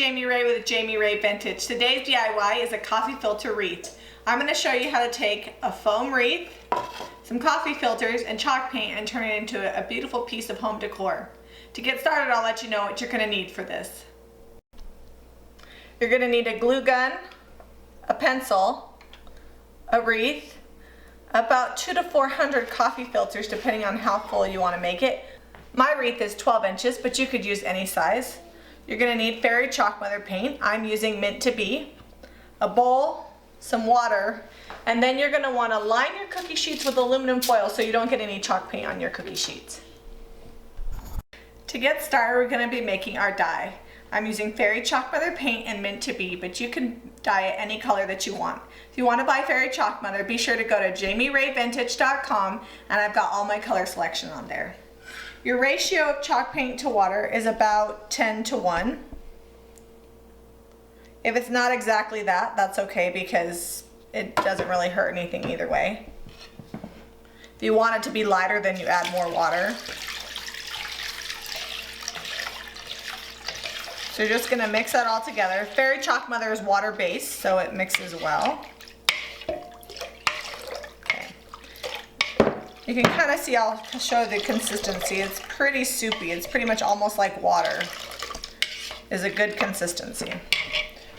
Jamie Ray with Jamie Ray Vintage. Today's DIY is a coffee filter wreath. I'm going to show you how to take a foam wreath, some coffee filters, and chalk paint and turn it into a beautiful piece of home decor. To get started, I'll let you know what you're going to need for this. You're going to need a glue gun, a pencil, a wreath, about 200 to 400 coffee filters depending on how full you want to make it. My wreath is 12 inches, but you could use any size. You're going to need fairy chalk mother paint. I'm using Mint to Be, a bowl, some water, and then you're going to want to line your cookie sheets with aluminum foil so you don't get any chalk paint on your cookie sheets. To get started, we're going to be making our dye. I'm using fairy chalk mother paint and Mint to Be, but you can dye it any color that you want. If you want to buy fairy chalk mother, be sure to go to jamierayvintage.com, and I've got all my color selection on there. Your ratio of chalk paint to water is about 10 to 1. If it's not exactly that, that's okay because it doesn't really hurt anything either way. If you want it to be lighter, then you add more water. So you're just going to mix that all together. Fairy chalk mother is water based, so it mixes well. You can kind of see, I'll show the consistency. It's pretty soupy. It's pretty much almost like water is a good consistency.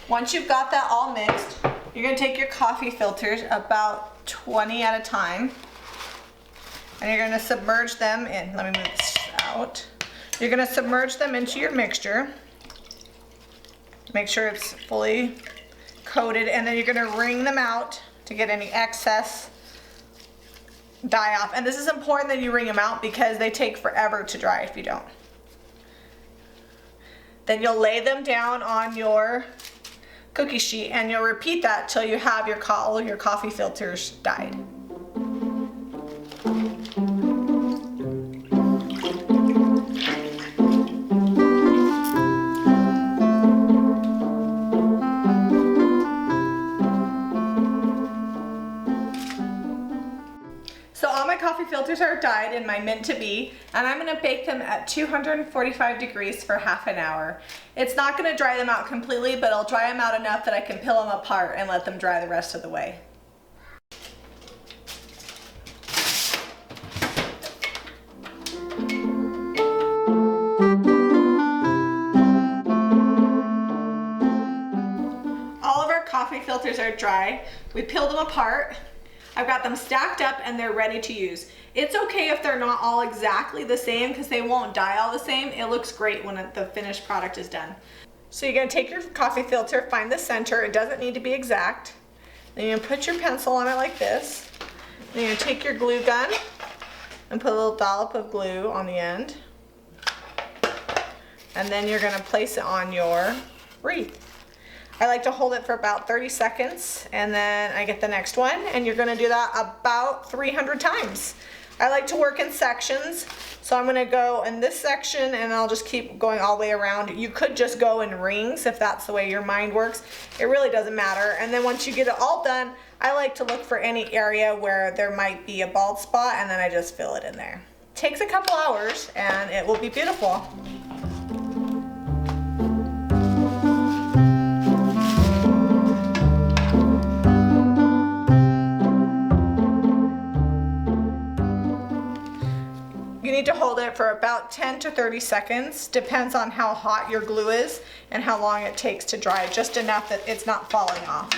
Once you've got that all mixed, you're going to take your coffee filters, about 20 at a time, and you're going to submerge them in. Let me move this out. You're going to submerge them into your mixture. Make sure it's fully coated, and then you're going to wring them out to get any excess dye off. And this is important that you wring them out because they take forever to dry if you don't. Then you'll lay them down on your cookie sheet and you'll repeat that till you have all your coffee filters dyed. So all my coffee filters are dyed in my Mint to Be, and I'm going to bake them at 245 degrees for half an hour. It's not going to dry them out completely, but it'll dry them out enough that I can peel them apart and let them dry the rest of the way. All of our coffee filters are dry. We peeled them apart. I've got them stacked up and they're ready to use. It's okay if they're not all exactly the same because they won't dye all the same. It looks great when the finished product is done. So you're going to take your coffee filter, find the center. It doesn't need to be exact. Then you're going to put your pencil on it like this. Then you're going to take your glue gun and put a little dollop of glue on the end. And then you're going to place it on your wreath. I like to hold it for about 30 seconds and then I get the next one, and you're going to do that about 300 times. I like to work in sections, so I'm going to go in this section and I'll just keep going all the way around. You could just go in rings if that's the way your mind works. It really doesn't matter. And then once you get it all done, I like to look for any area where there might be a bald spot, and then I just fill it in there. It takes a couple hours and it will be beautiful. You need to hold it for about 10 to 30 seconds, depends on how hot your glue is and how long it takes to dry, just enough that it's not falling off.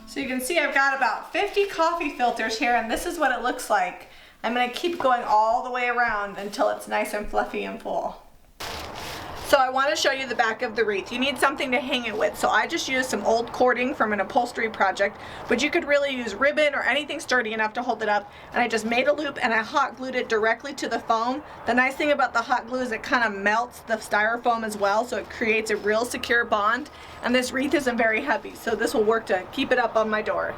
So you can see I've got about 50 coffee filters here, and this is what it looks like. I'm going to keep going all the way around until it's nice and fluffy and full. So I want to show you the back of the wreath. You need something to hang it with. So I just used some old cording from an upholstery project, but you could really use ribbon or anything sturdy enough to hold it up. And I just made a loop and I hot glued it directly to the foam. The nice thing about the hot glue is it kind of melts the styrofoam as well, so it creates a real secure bond. And this wreath isn't very heavy, so this will work to keep it up on my door.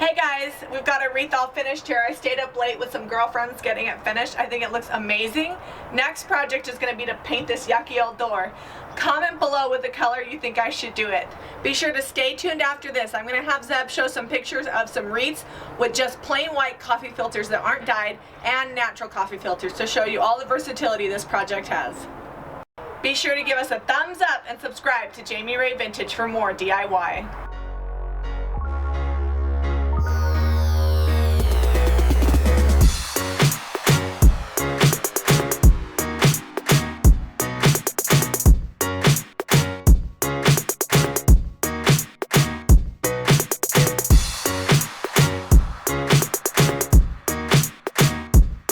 Hey guys, we've got a wreath all finished here. I stayed up late with some girlfriends getting it finished. I think it looks amazing. Next project is going to be to paint this yucky old door. Comment below with the color you think I should do it. Be sure to stay tuned after this. I'm going to have Zeb show some pictures of some wreaths with just plain white coffee filters that aren't dyed and natural coffee filters to show you all the versatility this project has. Be sure to give us a thumbs up and subscribe to Jamie Ray Vintage for more DIY.